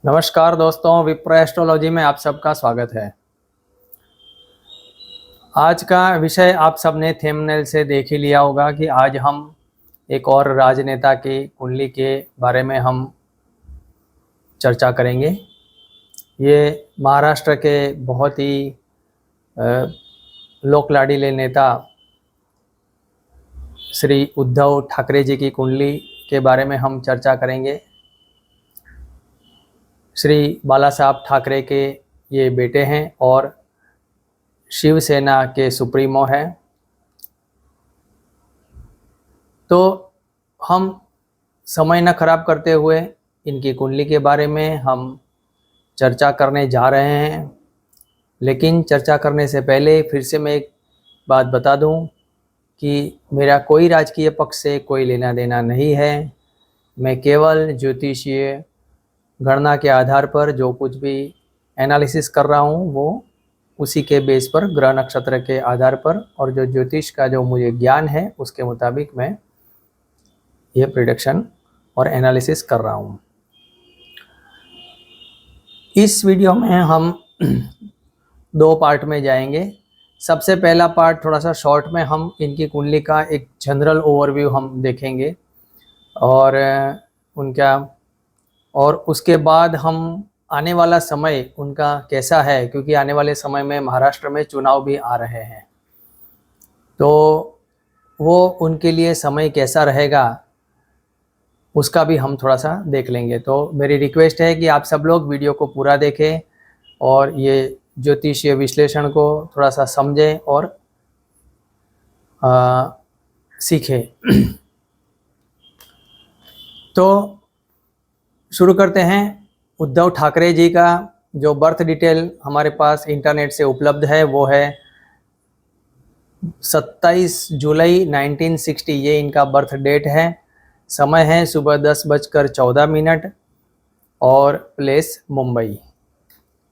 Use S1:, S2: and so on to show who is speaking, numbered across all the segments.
S1: नमस्कार दोस्तों, विप्रो एस्ट्रोलॉजी में आप सबका स्वागत है। आज का विषय आप सबने थंबनेल से देख ही लिया होगा कि आज हम एक और राजनेता की कुंडली के बारे में हम चर्चा करेंगे। ये महाराष्ट्र के बहुत ही लोक लाडीले नेता श्री उद्धव ठाकरे जी की कुंडली के बारे में हम चर्चा करेंगे। श्री बाला साहब ठाकरे के ये बेटे हैं और शिवसेना के सुप्रीमो हैं। तो हम समय न खराब करते हुए इनकी कुंडली के बारे में हम चर्चा करने जा रहे हैं। लेकिन चर्चा करने से पहले फिर से मैं एक बात बता दूं कि मेरा कोई राजकीय पक्ष से कोई लेना देना नहीं है। मैं केवल ज्योतिषीय गणना के आधार पर जो कुछ भी एनालिसिस कर रहा हूँ वो उसी के बेस पर, ग्रह नक्षत्र के आधार पर और जो ज्योतिष का जो मुझे ज्ञान है उसके मुताबिक मैं ये प्रेडिक्शन और एनालिसिस कर रहा हूँ। इस वीडियो में हम दो पार्ट में जाएंगे। सबसे पहला पार्ट थोड़ा सा शॉर्ट में हम इनकी कुंडली का एक जनरल ओवरव्यू हम देखेंगे और उसके बाद हम आने वाला समय उनका कैसा है, क्योंकि आने वाले समय में महाराष्ट्र में चुनाव भी आ रहे हैं, तो वो उनके लिए समय कैसा रहेगा उसका भी हम थोड़ा सा देख लेंगे। तो मेरी रिक्वेस्ट है कि आप सब लोग वीडियो को पूरा देखें और ये ज्योतिषीय विश्लेषण को थोड़ा सा समझें और सीखें। तो शुरू करते हैं। उद्धव ठाकरे जी का जो बर्थ डिटेल हमारे पास इंटरनेट से उपलब्ध है वो है 27 जुलाई 1960, ये इनका बर्थ डेट है। समय है सुबह 10:14 और प्लेस मुंबई।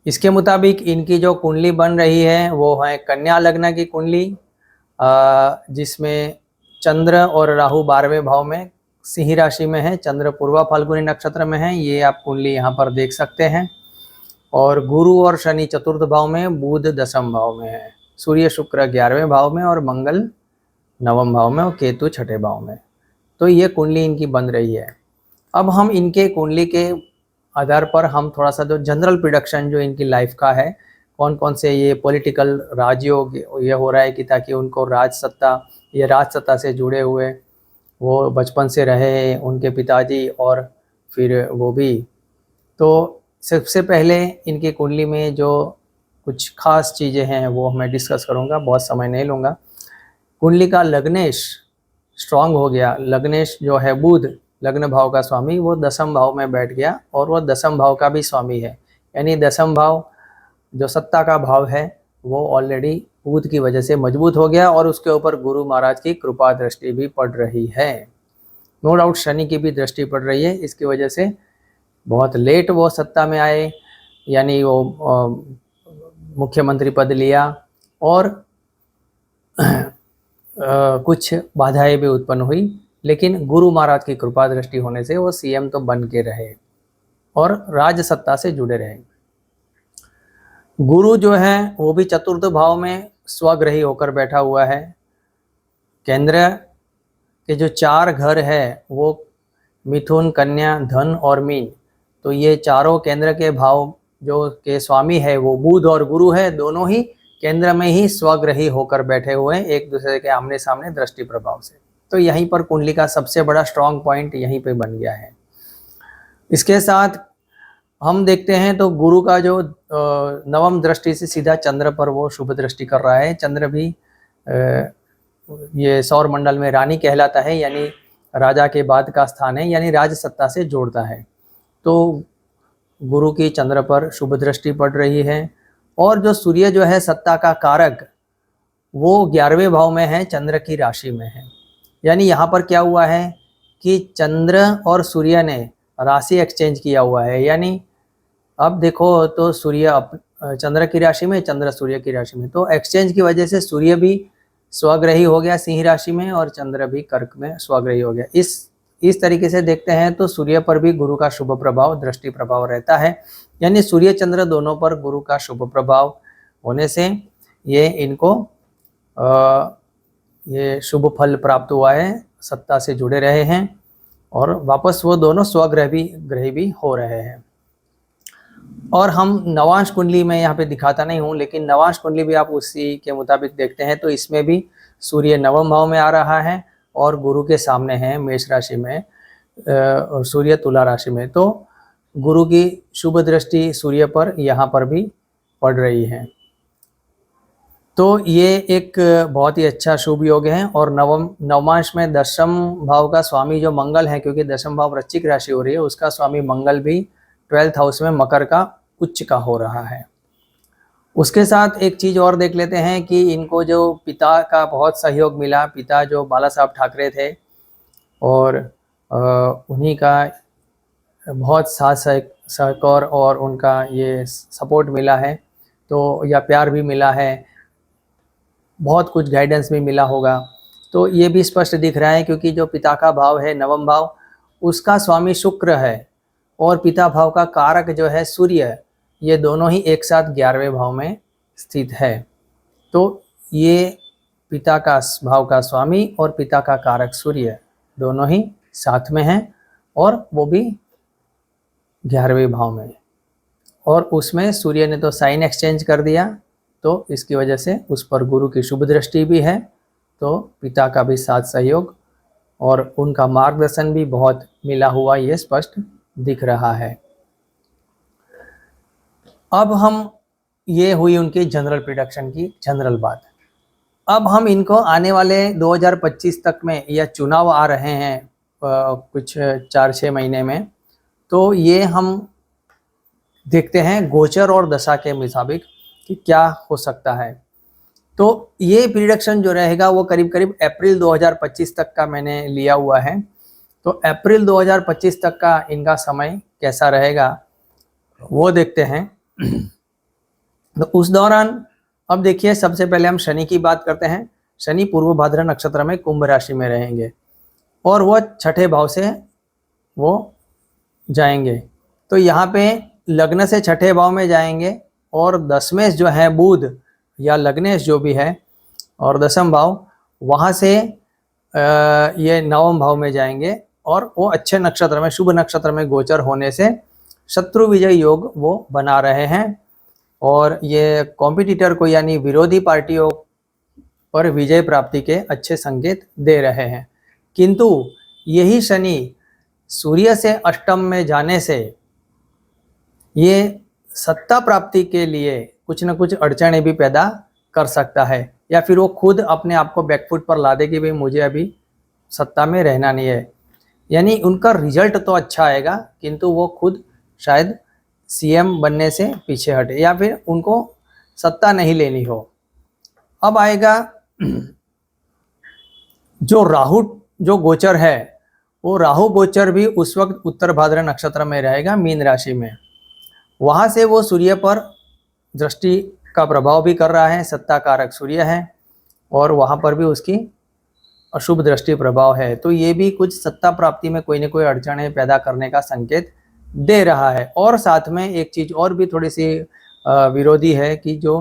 S1: इसके मुताबिक इनकी जो कुंडली बन रही है वो है कन्या लग्न की कुंडली, जिसमें चंद्र और राहु 12वें भाव में सिंह राशि में है। चंद्र पूर्वा फाल्गुनी नक्षत्र में है, ये आप कुंडली यहाँ पर देख सकते हैं। और गुरु और शनि चतुर्थ भाव में, बुध दसम भाव में है, सूर्य शुक्र 11वें भाव में और मंगल 9वें भाव में और केतु 6ठे भाव में। तो ये कुंडली इनकी बन रही है। अब हम इनके कुंडली के आधार पर हम थोड़ा सा जो जनरल प्रिडिक्शन जो इनकी लाइफ का है, कौन कौन से ये पॉलिटिकल राजयोग ये हो रहा है कि ताकि उनको राज सत्ता से जुड़े हुए वो बचपन से रहे, उनके पिताजी और फिर वो भी। तो सबसे पहले इनकी कुंडली में जो कुछ खास चीज़ें हैं वो मैं डिस्कस करूँगा, बहुत समय नहीं लूँगा। कुंडली का लग्नेश स्ट्रांग हो गया। लग्नेश जो है बुध, लग्न भाव का स्वामी, वो दसम भाव में बैठ गया और वो दसम भाव का भी स्वामी है। यानी दसम भाव जो सत्ता का भाव है वो ऑलरेडी बुध की वजह से मजबूत हो गया और उसके ऊपर गुरु महाराज की कृपा दृष्टि भी पड़ रही है। नो डाउट शनि की भी दृष्टि पड़ रही है। इसकी वजह से बहुत लेट वो सत्ता में आए, यानी वो मुख्यमंत्री पद लिया और कुछ बाधाएं भी उत्पन्न हुई, लेकिन गुरु महाराज की कृपा दृष्टि होने से वो सीएम तो बन के रहे और राज सत्ता से जुड़े रहे। गुरु जो है वो भी चतुर्थ भाव में स्वग्रही होकर बैठा हुआ है। केंद्र के जो 4 घर है वो मिथुन, कन्या, धन और मीन, तो ये चारों केंद्र के भाव जो के स्वामी है वो बुध और गुरु है। दोनों ही केंद्र में ही स्वग्रही होकर बैठे हुए हैं, एक दूसरे के आमने सामने दृष्टि प्रभाव से। तो यहीं पर कुंडली का सबसे बड़ा स्ट्रॉन्ग पॉइंट यहीं पे बन गया है। इसके साथ हम देखते हैं तो गुरु का जो नवम दृष्टि से सीधा चंद्र पर वो शुभ दृष्टि कर रहा है। चंद्र भी ये सौर मंडल में रानी कहलाता है, यानी राजा के बाद का स्थान है, यानी राज सत्ता से जोड़ता है। तो गुरु की चंद्र पर शुभ दृष्टि पड़ रही है। और जो सूर्य जो है सत्ता का कारक, वो 11वें भाव में है, चंद्र की राशि में है। यानी यहाँ पर क्या हुआ है कि चंद्र और सूर्य ने राशि एक्सचेंज किया हुआ है। यानी अब देखो तो सूर्य चंद्र की राशि में, चंद्र सूर्य की राशि में, तो एक्सचेंज की वजह से सूर्य भी स्वग्रही हो गया सिंह राशि में और चंद्र भी कर्क में स्वग्रही हो गया। इस तरीके से देखते हैं तो सूर्य पर भी गुरु का शुभ प्रभाव, दृष्टि प्रभाव रहता है। यानी सूर्य चंद्र दोनों पर गुरु का शुभ प्रभाव होने से ये इनको ये शुभ फल प्राप्त हुआ है, सत्ता से जुड़े रहे हैं और वापस वो दोनों स्वग्रही भी हो रहे हैं। और हम नवांश कुंडली में यहाँ पे दिखाता नहीं हूँ, लेकिन नवांश कुंडली भी आप उसी के मुताबिक देखते हैं तो इसमें भी सूर्य नवम भाव में आ रहा है और गुरु के सामने है मेष राशि में और सूर्य तुला राशि में। तो गुरु की शुभ दृष्टि सूर्य पर यहाँ पर भी पड़ रही है। तो ये एक बहुत ही अच्छा शुभ योग है। और नवमांश में दशम भाव का स्वामी जो मंगल है, क्योंकि दशम भाव वृश्चिक राशि हो रही है, उसका स्वामी मंगल भी 12th हाउस में मकर का उच्च का हो रहा है। उसके साथ एक चीज़ और देख लेते हैं कि इनको जो पिता का बहुत सहयोग मिला, पिता जो बाला साहब ठाकरे थे और उन्हीं का बहुत साथ सहकार और उनका ये सपोर्ट मिला है, तो या प्यार भी मिला है, बहुत कुछ गाइडेंस भी मिला होगा। तो ये भी स्पष्ट दिख रहा है क्योंकि जो पिता का भाव है नवम भाव, उसका स्वामी शुक्र है और पिता भाव का कारक जो है सूर्य, ये दोनों ही एक साथ 11वें भाव में स्थित है। तो ये पिता का भाव का स्वामी और पिता का कारक सूर्य दोनों ही साथ में हैं और वो भी 11वें भाव में, और उसमें सूर्य ने तो साइन एक्सचेंज कर दिया, तो इसकी वजह से उस पर गुरु की शुभ दृष्टि भी है, तो पिता का भी साथ सहयोग और उनका मार्गदर्शन भी बहुत मिला हुआ ये स्पष्ट दिख रहा है। अब हम ये हुई उनकी जनरल प्रेडिक्शन की जनरल बात। अब हम इनको आने वाले 2025 तक में, या चुनाव आ रहे हैं कुछ 4-6 महीने में, तो ये हम देखते हैं गोचर और दशा के मुताबिक कि क्या हो सकता है। तो ये प्रेडिक्शन जो रहेगा वो करीब करीब अप्रैल 2025 तक का मैंने लिया हुआ है। तो अप्रैल 2025 तक का इनका समय कैसा रहेगा वो देखते हैं। तो उस दौरान अब देखिए, सबसे पहले हम शनि की बात करते हैं। शनि पूर्व भाद्र नक्षत्र में कुंभ राशि में रहेंगे और वो 6ठे भाव से वो जाएंगे। तो यहाँ पे लग्न से 6ठे भाव में जाएंगे और दशमेश जो है बुध या लग्नेश जो भी है और दशम भाव, वहाँ से ये नवम भाव में जाएंगे और वो अच्छे नक्षत्र में, शुभ नक्षत्र में गोचर होने से शत्रु विजय योग वो बना रहे हैं और ये कॉम्पिटिटर को यानी विरोधी पार्टियों पर विजय प्राप्ति के अच्छे संकेत दे रहे हैं। किंतु यही शनि सूर्य से अष्टम में जाने से ये सत्ता प्राप्ति के लिए कुछ न कुछ अड़चनें भी पैदा कर सकता है, या फिर वो खुद अपने आप को बैकफुट पर ला दे कि भाई मुझे अभी सत्ता में रहना नहीं है। यानी उनका रिजल्ट तो अच्छा आएगा किंतु वो खुद शायद सीएम बनने से पीछे हटे या फिर उनको सत्ता नहीं लेनी हो। अब आएगा जो राहु जो गोचर है, वो राहु गोचर भी उस वक्त उत्तर भाद्र नक्षत्र में रहेगा, मीन राशि में। वहाँ से वो सूर्य पर दृष्टि का प्रभाव भी कर रहा है, सत्ता कारक सूर्य है और वहाँ पर भी उसकी अशुभ दृष्टि प्रभाव है। तो ये भी कुछ सत्ता प्राप्ति में कोई न कोई अड़चनें पैदा करने का संकेत दे रहा है। और साथ में एक चीज़ और भी थोड़ी सी विरोधी है कि जो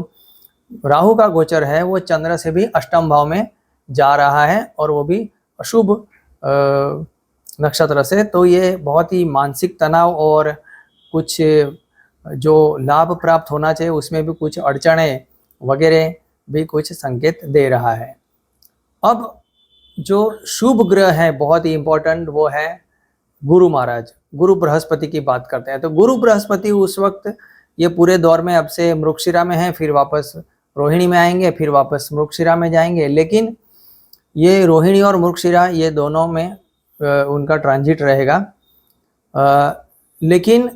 S1: राहु का गोचर है वो चंद्र से भी अष्टम भाव में जा रहा है और वो भी अशुभ नक्षत्र से। तो ये बहुत ही मानसिक तनाव और कुछ जो लाभ प्राप्त होना चाहिए उसमें भी कुछ अड़चनें वगैरह भी कुछ संकेत दे रहा है। अब जो शुभ ग्रह है बहुत ही इम्पोर्टेंट, वो है गुरु महाराज, गुरु बृहस्पति की बात करते हैं। तो गुरु बृहस्पति उस वक्त ये पूरे दौर में अब से मृगशिरा में है, फिर वापस रोहिणी में आएंगे, फिर वापस मृगशिरा में जाएंगे। लेकिन ये रोहिणी और मृगशिरा ये दोनों में उनका ट्रांजिट रहेगा। लेकिन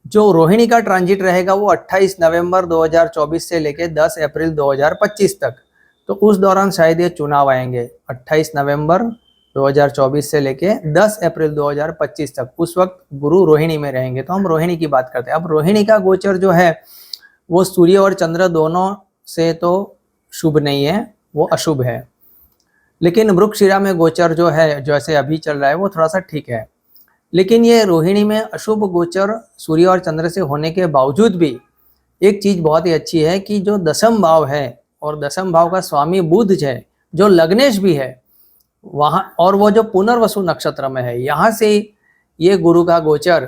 S1: जो रोहिणी का ट्रांजिट रहेगा वो 28 नवंबर 2024 से लेकर 10 अप्रैल 2025 तक। तो उस दौरान शायद ये चुनाव आएंगे 28 नवंबर 2024 से लेके 10 अप्रैल 2025 तक। उस वक्त गुरु रोहिणी में रहेंगे। तो हम रोहिणी की बात करते हैं। अब रोहिणी का गोचर जो है वो सूर्य और चंद्र दोनों से तो शुभ नहीं है, वो अशुभ है। लेकिन मृगशिरा में गोचर जो है, जैसे अभी चल रहा है, वो थोड़ा सा ठीक है। लेकिन ये रोहिणी में अशुभ गोचर सूर्य और चंद्र से होने के बावजूद भी एक चीज बहुत ही अच्छी है कि जो दसम भाव है और दसम भाव का स्वामी बुध है, जो लग्नेश भी है वहां, और वो जो पुनर्वसु नक्षत्र में है, यहाँ से ये गुरु का गोचर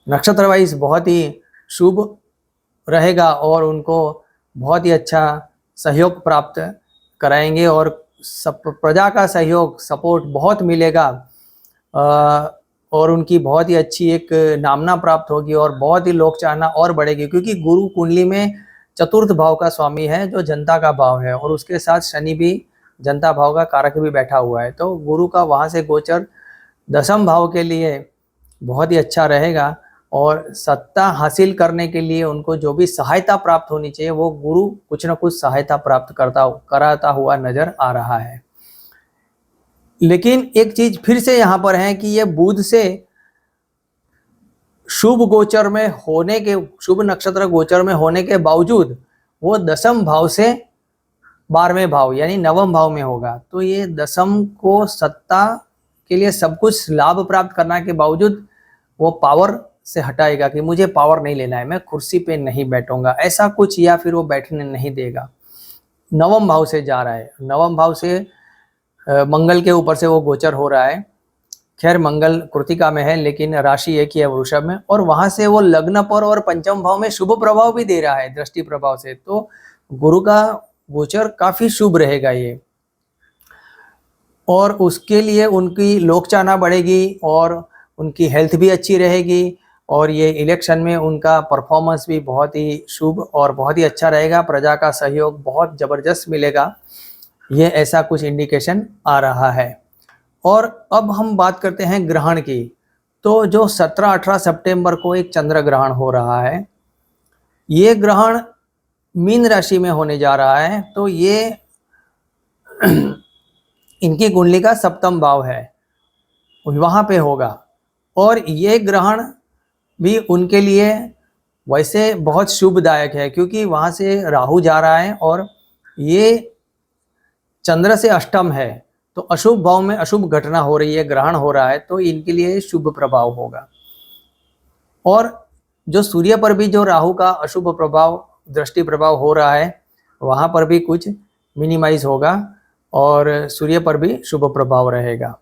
S1: नक्षत्र वाइज बहुत ही शुभ रहेगा और उनको बहुत ही अच्छा सहयोग प्राप्त कराएंगे और सब प्रजा का सहयोग, सपोर्ट बहुत मिलेगा और उनकी बहुत ही अच्छी एक नामना प्राप्त होगी और बहुत ही लोक चाहना और बढ़ेगी, क्योंकि गुरु कुंडली में चतुर्थ भाव का स्वामी है जो जनता का भाव है, और उसके साथ शनि भी जनता भाव का कारक भी बैठा हुआ है। तो गुरु का वहाँ से गोचर दसम भाव के लिए बहुत ही अच्छा रहेगा और सत्ता हासिल करने के लिए उनको जो भी सहायता प्राप्त होनी चाहिए वो गुरु कुछ न कुछ सहायता प्राप्त कराता हुआ नजर आ रहा है। लेकिन एक चीज फिर से यहाँ पर है कि ये बुध से शुभ गोचर में होने के, शुभ नक्षत्र गोचर में होने के बावजूद वो दसम भाव से 12वें भाव यानी नवम भाव में होगा। तो ये दसम को सत्ता के लिए सब कुछ लाभ प्राप्त करने के बावजूद वो पावर से हटाएगा कि मुझे पावर नहीं लेना है, मैं कुर्सी पे नहीं बैठूंगा, ऐसा कुछ, या फिर वो बैठने नहीं देगा। नवम भाव से जा रहा है, नवम भाव से मंगल के ऊपर से वो गोचर हो रहा है। खैर मंगल कृतिका में है लेकिन राशि एक ही है वृषभ में, और वहां से वो लग्न पर और पंचम भाव में शुभ प्रभाव भी दे रहा है दृष्टि प्रभाव से। तो गुरु का गोचर काफी शुभ रहेगा ये, और उसके लिए उनकी लोकचाहना बढ़ेगी और उनकी हेल्थ भी अच्छी रहेगी और ये इलेक्शन में उनका परफॉर्मेंस भी बहुत ही शुभ और बहुत ही अच्छा रहेगा। प्रजा का सहयोग बहुत जबरदस्त मिलेगा, ये ऐसा कुछ इंडिकेशन आ रहा है। और अब हम बात करते हैं ग्रहण की। तो जो 17-18 सितंबर को एक चंद्र ग्रहण हो रहा है, ये ग्रहण मीन राशि में होने जा रहा है। तो ये इनकी कुंडली का सप्तम भाव है, वहाँ पे होगा, और ये ग्रहण भी उनके लिए वैसे बहुत शुभदायक है क्योंकि वहाँ से राहु जा रहा है और ये चंद्र से अष्टम है। तो अशुभ भाव में अशुभ घटना हो रही है, ग्रहण हो रहा है, तो इनके लिए शुभ प्रभाव होगा। और जो सूर्य पर भी जो राहु का अशुभ प्रभाव, दृष्टि प्रभाव हो रहा है, वहाँ पर भी कुछ मिनिमाइज होगा और सूर्य पर भी शुभ प्रभाव रहेगा।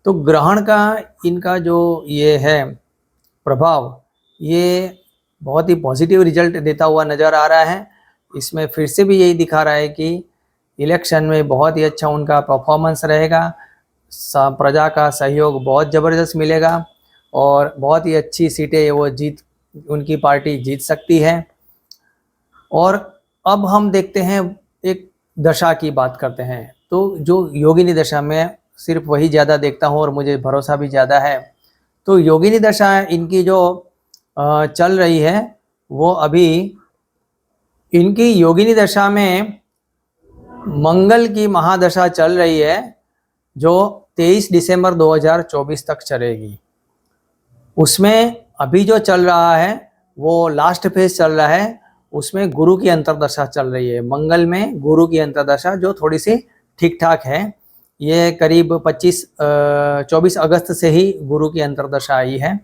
S1: तो ग्रहण का इनका जो ये है प्रभाव, ये बहुत ही पॉजिटिव रिजल्ट देता हुआ नज़र आ रहा है। इसमें फिर से भी यही दिखा रहा है कि इलेक्शन में बहुत ही अच्छा उनका परफॉर्मेंस रहेगा, प्रजा का सहयोग बहुत ज़बरदस्त मिलेगा और बहुत ही अच्छी सीटें वो उनकी पार्टी जीत सकती है। और अब हम देखते हैं, एक दशा की बात करते हैं। तो जो योगिनी दशा में सिर्फ वही ज़्यादा देखता हूँ और मुझे भरोसा भी ज़्यादा है। तो योगिनी दशा इनकी जो चल रही है, वो अभी इनकी योगिनी दशा में मंगल की महादशा चल रही है जो 23 दिसंबर 2024 तक चलेगी। उसमें अभी जो चल रहा है वो लास्ट फेज चल रहा है, उसमें गुरु की अंतर्दशा चल रही है। मंगल में गुरु की अंतर्दशा जो थोड़ी सी ठीक ठाक है, ये करीब 24 अगस्त से ही गुरु की अंतर्दशा आई है।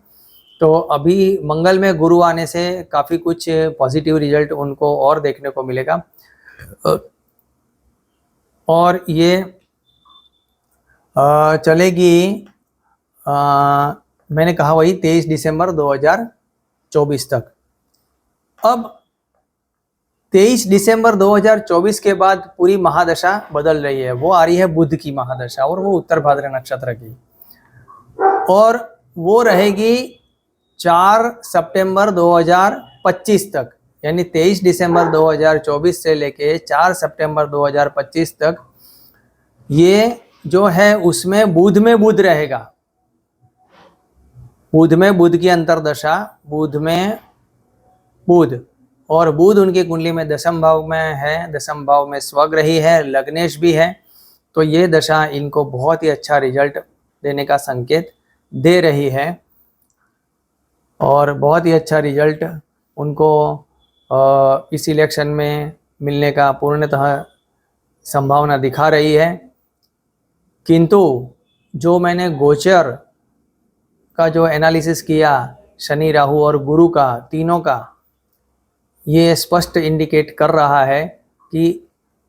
S1: तो अभी मंगल में गुरु आने से काफ़ी कुछ पॉजिटिव रिजल्ट उनको और देखने को मिलेगा, और ये चलेगी मैंने कहा वही 23 दिसंबर 2024 तक। अब 23 दिसंबर 2024 के बाद पूरी महादशा बदल रही है, वो आ रही है बुध की महादशा, और वो उत्तर भाद्र नक्षत्र की, और वो रहेगी 4 सितंबर 2025 तक। यानी 23 दिसंबर 2024 से लेके 4 सितंबर 2025 तक ये जो है उसमें बुध में बुध रहेगा, बुध में बुध की अंतर्दशा, बुध में बुध, और बुध उनकी कुंडली में दसम भाव में है, दसम भाव में स्वग्रही है, लग्नेश भी है। तो ये दशा इनको बहुत ही अच्छा रिजल्ट देने का संकेत दे रही है और बहुत ही अच्छा रिजल्ट उनको इस इलेक्शन में मिलने का पूर्णतः संभावना दिखा रही है। किंतु जो मैंने गोचर का जो एनालिसिस किया शनि राहु और गुरु का, तीनों का, ये स्पष्ट इंडिकेट कर रहा है कि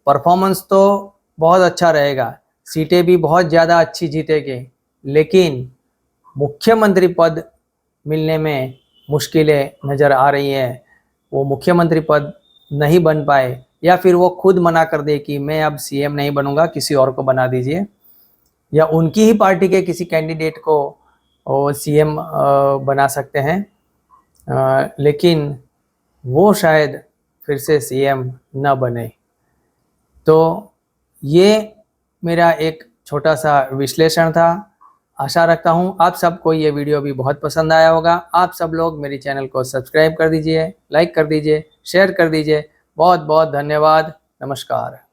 S1: परफॉर्मेंस तो बहुत अच्छा रहेगा, सीटें भी बहुत ज़्यादा अच्छी जीतेंगे, लेकिन मुख्यमंत्री पद मिलने में मुश्किलें नज़र आ रही हैं। वो मुख्यमंत्री पद नहीं बन पाए, या फिर वो खुद मना कर दे कि मैं अब सीएम नहीं बनूंगा, किसी और को बना दीजिए, या उनकी ही पार्टी के किसी कैंडिडेट को वो सीएम बना सकते हैं, लेकिन वो शायद फिर से सीएम न बने। तो ये मेरा एक छोटा सा विश्लेषण था। आशा रखता हूँ आप सबको ये वीडियो भी बहुत पसंद आया होगा। आप सब लोग मेरे चैनल को सब्सक्राइब कर दीजिए, लाइक कर दीजिए, शेयर कर दीजिए। बहुत बहुत धन्यवाद। नमस्कार।